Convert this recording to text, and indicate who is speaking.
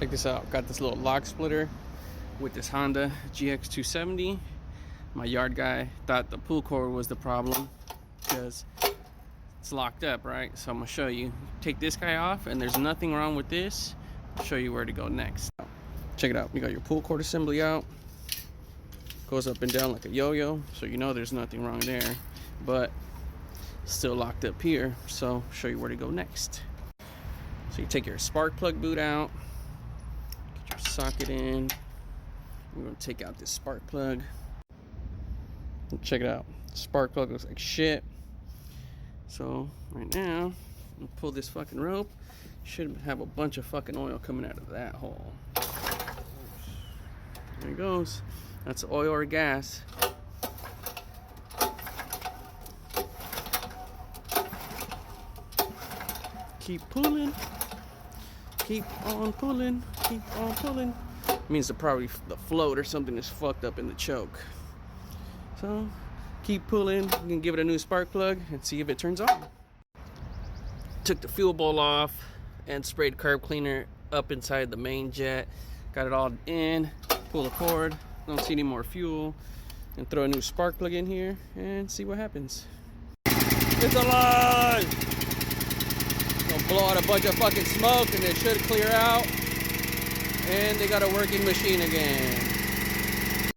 Speaker 1: Check this out. Got this little lock splitter with this Honda GX270. My yard guy thought the pull cord was the problem because it's locked up, right? So I'm gonna show you. Take this guy off and there's nothing wrong with this. I'll show you where to go next. Check it out. You got your pull cord assembly out. Goes up and down like a yo-yo, so you know there's nothing wrong there, but still locked up here. So I'll show you where to go next. So you take your spark plug boot out, get your socket in. We're gonna take out this spark plug. Check it out. Spark plug looks like shit. So right now, I'm gonna pull this fucking rope. Should have a bunch of fucking oil coming out of that hole. There it goes. That's oil or gas. Keep pulling. Keep on pulling. Keep on pulling. It means probably the float or something is fucked up in the choke. So keep pulling. You can give it a new spark plug and see if it turns on. Took the fuel bowl off and sprayed carb cleaner up inside the main jet. Got it all in. Pull the cord. Don't see any more fuel. And throw a new spark plug in here and see what happens. It's alive! Gonna blow out a bunch of fucking smoke and it should clear out. And they got a working machine again.